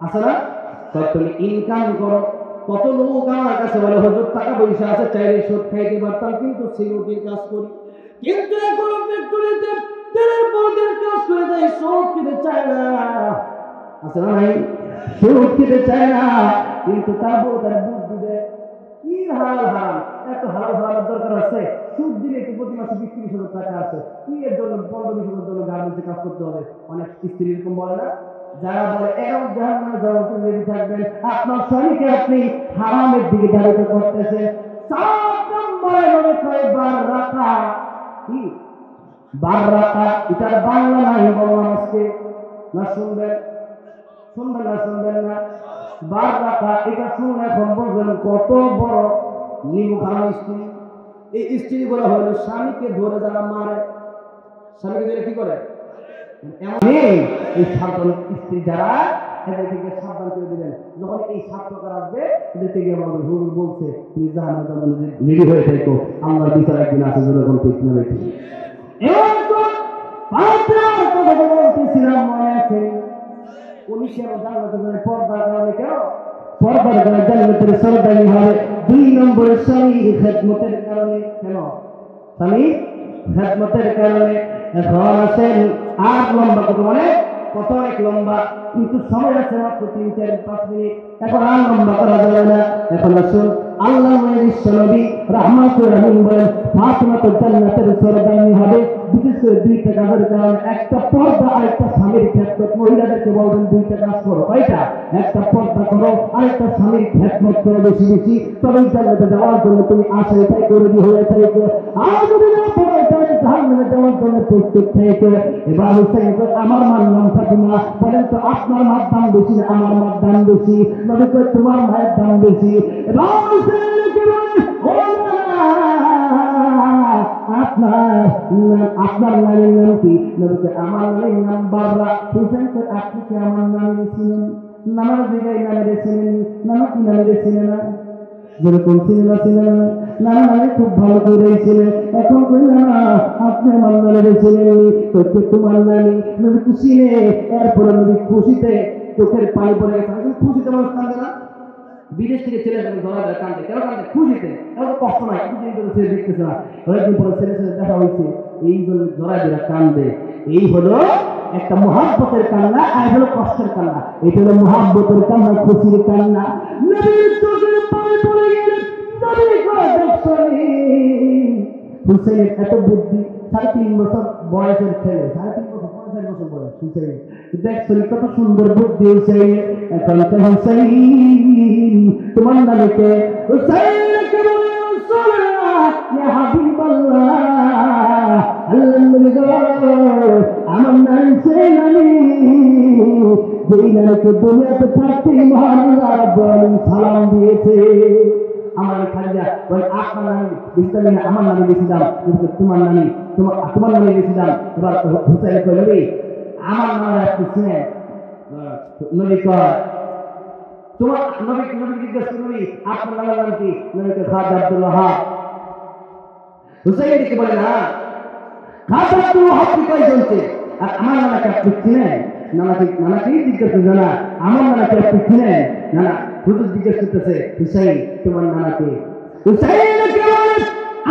আছে না, তুমি ইনকাম করো। কত লোক আমার কাছে বলে হুজুর টাকা পয়সা আছে, চাইলে সুদ খাইতে পারতাম, কিন্তু সিকিউরিটির কাজ করি, কিন্তু এখন ফ্যাক্টরিতে দিনের পর দিন কাজ করে দেয়, সুদ খেতে চায় না। আছে না ভাই? সুদ খেতে চায় না, কিন্তু তারপর তার বুদ্ধি দেয়। কি হালাল হারাম, এত হালাল হারামের দরকার আছে? সুদ দিলে একটু প্রতি মাসে 20-30 হাজার টাকা আছে, কি এর জন্য 15-20 হাজার জন্য গার্মেন্টসে কাজ করতে হবে? অনেক স্ত্রী এরকম বলে না, যারা বলে এরকম জাহান্নামে যাওয়ার জন্য রেডি থাকবেন, আপনার স্বামীকে আপনি হারামের দিকে ধাবিত করতেছেন। 7 নম্বরে নবী কয় বাররাকা। কি বাররাকা? এটার বাংলা নাই, বললাম আজকে, না শুনবেন? শুনবেন না? শুনবেন না? বাররাকা এটা শুনে এখন বলবেন কত বড় নিমুখানা স্ত্রী। এই স্ত্রী বলা হলো স্বামীকে ধরে যারা মারে, স্বামীকে ধরে কি করে? এই সাধারণ স্ত্রী যারা, এদের থেকে সাবধান করে দিবেন। যখন এই 7 টাকা আসবে, এদের থেকে আমাদের হুজুর বলছে তুমি জাহান্নামে যাওয়ার জন্য রেডি হয়ে থাকো, আল্লাহর বিচার একদিন আছে, যখন ঠিক না বেশি। এবার তো পাঁচটার কথা বলতেছিলাম, মনে আছে? উনি কেন জান্নাতে যাবে? পর্দার কারণে। কেন পর্দার কারণে জান্নাতের সরদারি হবে? 2 নম্বরে স্বামীর খেদমতের কারণে। কেন? স্বামীর খেদমতের কারণে। এখন আসেন 8 লম্বা, কত মানে কত অনেক লম্বা, কিন্তু সময় আছে মাত্র 3-4-5 মিনিট, এখন আর লম্বা করা যাবে না। এখন আসুন আল্লাহ নবী রাহমাতুল আলামিন বলেন ফাতিমা তো জান্নাতের সরদারনি হবে, বিশেষ করে 2টা কাজের কারণে। একটা পর্দা, আরেকটা স্বামীর খেদমত। মহিলাদেরকে বলবেন 2টা কাজ করো। কয়টা? একটা পর্দা করো, আরেকটা স্বামীর খেদমত করো বেশি বেশি, তবে জান্নাতে যাওয়ার জন্য তুমি আশা এটাই করে দিয়ে হয়ে থাকো। আর যদি না পারো তাহলে জাহান্নামে যাওয়ার জন্য প্রস্তুত থাকো। এবার হুসাইন আমার মানলাম ফাতিমা, বলেন তো আপনার মার দাম বেশি না আমার মার দাম বেশি? নবী কয় তোমার মায়ের দাম বেশি। এবার হুসাইনকে বলে আপনার নামের নাম কি? নবীকে আমার নামের নাম বাবরা। হুসাইন কয় আপনি কি আমার নাম রেখেছিলেন? নামার জায়গায় নামে রেখেছিলেন, নামা কি নামে রেখেছিলেন না? যেরকম সিনেমা ছিলেন না, নানা নামে খুব ভালো করে ছিলেন। এখন কই না আপনি আমার নামে রেখেছিলেন, তো তোমার নামে নবী খুশি নে। এরপরে নবী খুশিতে চোখের পানি পড়ে গেছে। খুশিতে মানুষ কান্দে না? বিদেশ থেকে ছেলে ধরা যায় কান্দে, কেন কান্দে? খুশিতে। এত কষ্ট নাই, কিছুদিন ধরে ছেলে দেখতেছে না, অনেকদিন পরে ছেলে ছেলে দেখা হয়েছে, এই জন্য ধরা দিরা কান্দে। এই হলো একটা মুহাব্বতের কান্না, আর হলো কষ্টের কান্না। এটা হলো মুহাব্বতের কান্না, খুশির কান্না। নবীর চোখের পানি পড়ে গেলে নবী কয় দেখছনি হুসাইনের এত বুদ্ধি। 3.5 বছর বয়সের ছেলে, 3.5 বছর 5 বছর বয়স হুসাইন, দেখছনি কত সুন্দর বুদ্ধি হুসাইন। এখন তো হুসাইন তোমার নামে কে? হুসাইনকে বলে রাসূলুল্লাহ ইয়া হাবিবাল্লাহ, আল্লাহর নবী গো আমার নাম হুসাইন, যেই নামকে দুনিয়াতে থাকতেই মহান আল্লাহ রাব্বুল আলামিন সালাম দিয়েছে। আমার খালিদা ওই আপনার নামে বেশি দাম, আমার নামে বেশি দাম, তোমার নামে তোমার নামে বেশি দাম। এবার হুসাইন কই নবী আমার নামে আপনি চিনেন? নবী কয় তোমার নবী জিজ্ঞেস করবি আপনার নামের নাম কি? নবী কয় খাজা আব্দুল ওয়াহাব। হুসাইন কি বলে না খাজা আব্দুল ওয়াহাব কি কয় জ্বলছে, আর আমার নামে আপনি চিনেন? নানাকে জিজ্ঞেস করছে না আমার নানাকে আপনি চিনেন? নানা হুজুর জিজ্ঞেস করতেছে হুসাইন তোমার নানাকে? হুসাইন কে বলে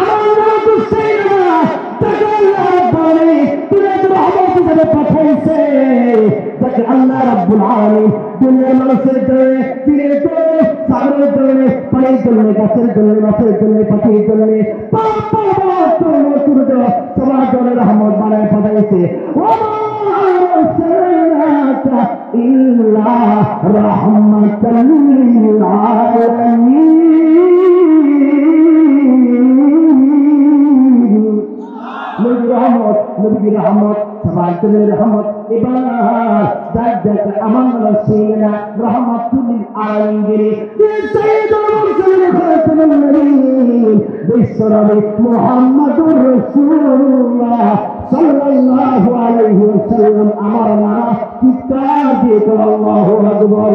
আমার নাম হুসাইন না, তাকে আল্লাহ রাব্বুল আলামিন দুনিয়াতে রহমত হিসেবে পাঠাইছে, তাকে আল্লাহ রাব্বুল আলামিন দুনিয়ার মানুষের জন্য, দিনের জন্য, সাগরের জন্য, পানির জন্য, গাছের জন্য, মাছের জন্য, পাখির জন্য, সবার জন্য রহমত বানায় পাঠাইছে। إلا رحمة للعالمين নবী রহমত, নবী রহমত, সবার জন্য রহমত। এবার যার যাকে আমার নাম ছিল না রহমাতুল আলমগীর সাইয়্যিদুল মুরসালিন খাতামুন নবিয়্যিন বিশ্বনবী মুহাম্মাদুর রাসূলুল্লাহ সাল্লাল্লাহু আলাইহি ওয়াসাল্লাম আমার নারা চিৎকার দিয়ে আল্লাহু আকবার।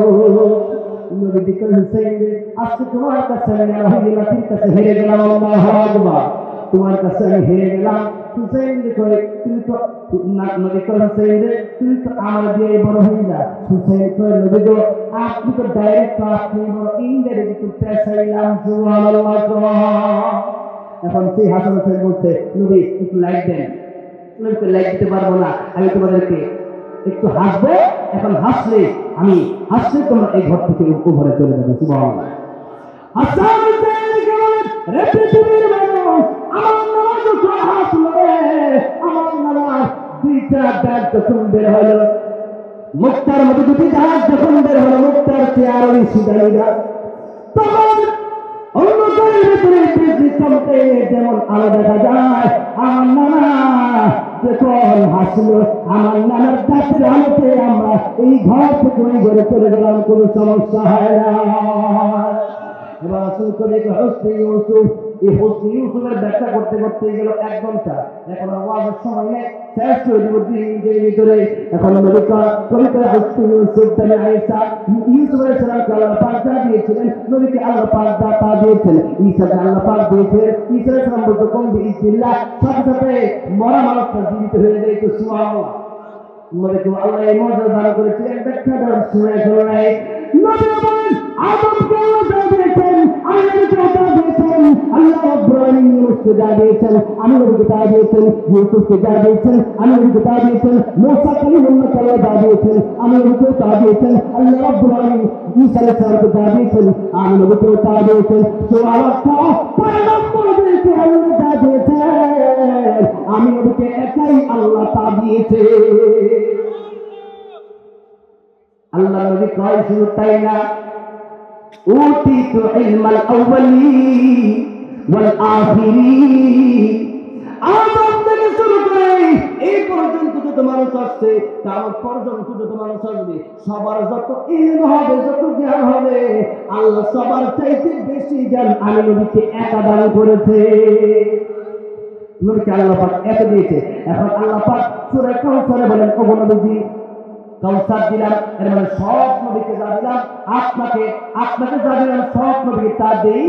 নবী হুসাইন আজকে তোমার কাছে আমি লাঠির কাছে হেরে গেলাম, আল্লাহু আকবার, তোমার কাছে আমি হেরে গেলাম। হুসাইন কয় তুমি তো নবী কয় হুসাইন তুমি তো আমার দিয়ে বড় হয়ে যা। হুসাইন কয় নবী গো আপনি তো ডাইরেক্ট আপনি বড় ইনডাইরেক্ট তো পেছাইলাম, সুবহানাল্লাহ। এখন সেই হাসান হুসাইন বলছে নবী একটু লাইক দেন। নবীকে লাইক দিতে পারবো না, আমি তোমাদেরকে একটু হাসবো, এখন হাসলে তোমরা এই ঘর থেকে উপরে চলে যাবে, সুবহানাল্লাহ। হাসান হুসাইন কেমন রে পৃথিবীর মানুষ, আমার নামাজ যখন হাসলো আমার নামাজ দুইটা দাঁত যখন বের হলো, মুক্তার মধ্যে দুটি দাঁত যখন বের হলো, মুক্তার চেয়ার ওই সুদানিরা তখন অন্য দলের ভিতরে চমকে যেমন আলো দেখা যায়, আমার নানা যখন হাসলো আমার নানার দাঁতের আলোতে আমরা এই ঘর থেকে ওই ঘরে চলে গেলাম, কোনো সমস্যা হয় না। এবার আসল করে হস্তে ইউসুফ, এই হস্তে ইউসুফের ব্যাখ্যা করতে করতে গেল 1 ঘন্টা। এখন আওয়াজের সময় নেই, শেষ করে দিব 2 মিনিটের ভিতরে। এখন কবিতা হস্তে ইউসুফ তাহলে আয়েশা ইউসুফ আলাইহিস সালামকে আল্লাহ পাক যা দিয়েছিলেন, নবীকে আল্লাহ পাক যা তা দিয়েছেন, ঈসাকে আল্লাহ পাক দিয়েছেন। ঈসা আলাইহিস সালাম বলতে কোন বিসমিল্লাহ, সাথে সাথে মরা মানুষটা জীবিত হয়ে যায়, তো সুবহানাল্লাহ। নবীকে আল্লাহ এই মর্যাদা দান করেছিলেন, ব্যাখ্যা দেওয়ার সময় হলো নাই। নবী বলেন আদমকে আল্লাহ যা দিয়েছেন, আল্লাহকে যা দিয়েছেন, আল্লাহ রাব্বুল আলামিন ইউসুফকে যা দিয়েছেন, আমি নবীকে যা দিয়েছেন, ইউসুফকে যা দিয়েছেন, আমি নবীকে যা দিয়েছেন, মুসা কালিমুল্লাহকে আল্লাহ যা দিয়েছেন, আমি নবীকে যা দিয়েছেন, আল্লাহ রাব্বুল আলামিন ঈসা আলাইহিস সালামকে যা দিয়েছেন, আমি নবীকে যা দিয়েছেন। সুবহানাল্লাহ, পয়গম্বরদেরকে আল্লাহ যা দিয়েছেন, আমি নবীকে একাই আল্লাহ তা দিয়েছে। আল্লাহ নবী কয় শুধু তাই না, উতিতু ইলমাল আউয়ালিন ওয়াল আখিরিন, আদম থেকে শুরু করে এই পর্যন্ত যত মানুষ আসছে, কিয়ামত পর্যন্ত যত মানুষ আসবে, সবার যত ইলম হবে, যত জ্ঞান হবে, আল্লাহ সবার চাইতে বেশি জ্ঞান আমি নবীকে একা দান করেছে। নবীকে আল্লাহ পাক এত দিয়েছে। এখন আল্লাহ পাক সূরা কাউসারে বলেন, ও নবীজি কাউসার দিলাম, এর মানে সব নবীকে যা দিলাম, আপনাকে যা দিলাম সব নবীকে তা দেই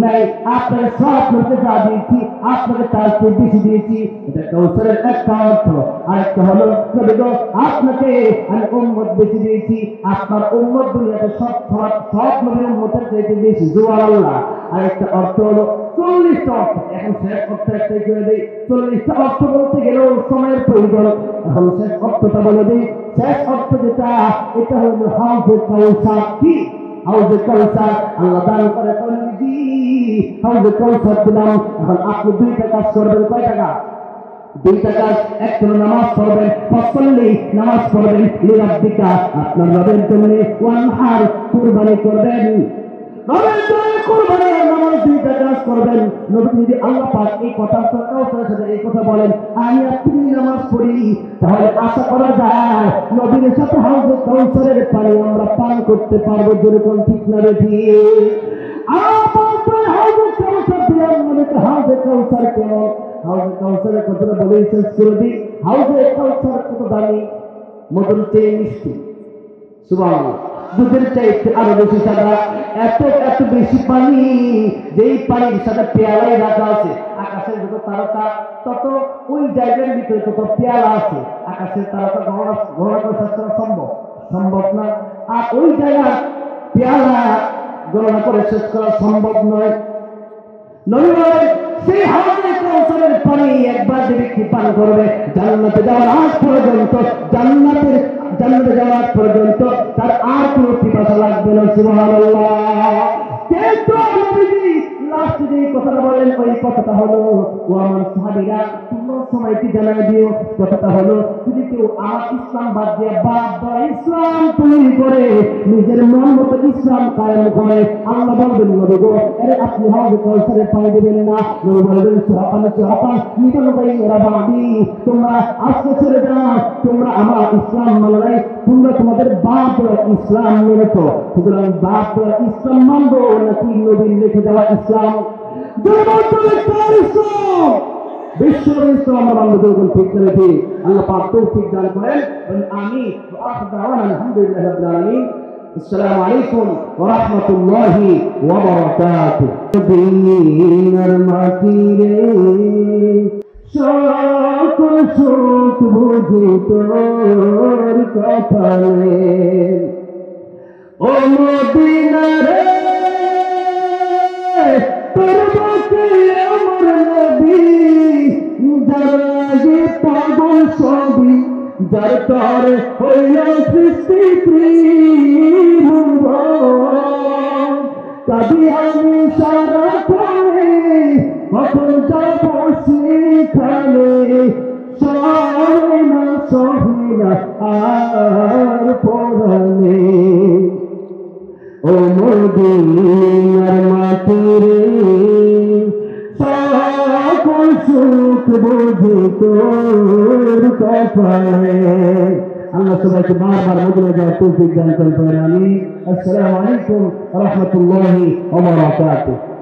নাই, আপনাকে সব নবীকে যা দিয়েছি আপনাকে তার চেয়ে বেশি দিয়েছি। এটা কাউসারের একটা অর্থ। আরেকটা হলো নবী গো আপনাকে আমি উম্মত বেশি দিয়েছি, আপনার উম্মত দুনিয়াতে সব নবীর উম্মতের চাইতে বেশি, সুবহানাল্লাহ। আরেকটা অর্থ হলো 40টা অর্থ। এখন শেষ অর্থ একটাই করে দেই, 40টা অর্থ বলতে গেলেও সময়ের প্রয়োজন। এখন শেষ অর্থটা বলে দিই। শেষ অর্থ যেটা, এটা হলো হাউজে কাউসার। কি হাউজে কাউসার আল্লাহ দান করে কলজি, হাউজে কাউসার দিলাম। এখন আপনি 2টা কাজ করবেন। কয় টাকা? 2টা কাজ। এক হলো নামাজ পড়বেন, ফসলি নামাজ পড়বেন, লিরাব্বিকা আপনার রবের জন্য, ওয়ানহার কুরবানি করবেন, রবের জন্য কুরবানি আর নামাজ 2টা কাজ করবেন। নবী যদি আল্লাহ পাক এই কথা কাউসারের সাথে এই কথা বলেন, আমি আপনি নামাজ পড়ি, তাহলে আশা করা যায় নবীর সাথে হাউজে কাউসারের পানি আমরা পান করতে পারবো, যেরকম ঠিক না বেশি। হাউজে কাউসার দিলাম, নবীকে হাউজে কাউসার কেন? হাউজে কাউসারের কথাটা বলে শেষ করে দিই। হাউজে কাউসার কত দামি, মধুর চেয়ে মিষ্টি, সুবহানাল্লাহ, দুধের চাইতে আরো বেশি সাদা, এত বেশি পানি, যেই পানির সাথে পেয়ালাই রাখা আছে। আকাশের যত তারকা তত ওই জায়গার ভিতরে তত পেয়ালা আছে। আকাশের তারকা গণনা করে শেষ করা সম্ভব না। আর ওই জায়গার পেয়ালা গণনা করে শেষ করা সম্ভব নয়। নবী বলেন সেই হাউজে কাউসারের পানি একবার যে ব্যক্তি পান করবে, জান্নাতে যাওয়ার আগ পর্যন্ত জান্নাতে যাওয়ার আগ পর্যন্ত তার আর কোনো পিপাসা লাগবে না, সুবহানাল্লাহ। কিন্তু নবীজি লাস্টে যে কথাটা বলেন, ওই কথাটা হলো, ও আমার সাহাবীরা সবাইকে জানাই দিও। কথাটা হলো, যদি কেউ আমার ইসলাম বাদ দিয়ে বাদ দেয়, ইসলাম তৈরি করে নিজের মন মতো ইসলাম কায়েম করে, আল্লাহ বলবেন নবী গো, আরে আপনি হাউজে কাউসারের পানি দেবেন না? নবী বলবেন সুবহানাল্লাহ সুবহানাল্লাহ, নিকল ভাই ওরা বাদি, তোমরা আজকে ছেড়ে দাও, তোমরা আমার ইসলাম মানে নাই, তোমরা তোমাদের বাপ ইসলাম মেনেছ, সুতরাং বাপ ইসলাম মানবো নাকি নবীর লিখে দেওয়া ইসলাম? বিশ্বনবী ইসলাম আমরা মানবো, যখন ঠিক করে ঠিক আল্লাহ পাক তৌফিক দান করেন। আমি আলহামদুলিল্লাহ রাব্বিল আলামিন। আসসালামু আলাইকুম ওয়া রাহমাতুল্লাহি ওয়া বারাকাতুহু। দিনের মাটিরে সকল সুখ বুঝি তোর কপালে, ও মদিনা রে তোর বুকে আমার নবী, যার আগে পাগল সবই, যার তর হইল সৃষ্টি ত্রিভুবন, কাঁদি আমি সারা করে কখন যাব সেখানে, সহে না সহে না আর পরানে, ও মদিনার মাটিরে সকল সুখ বুঝি তোর কপালে। আল্লাহ সবাইকে বারবার মদিনা যাওয়ার তৌফিক দান করেন। আমি আসসালামু আলাইকুম ওয়া রাহমাতুল্লাহি ওয়া বারাকাতুহু।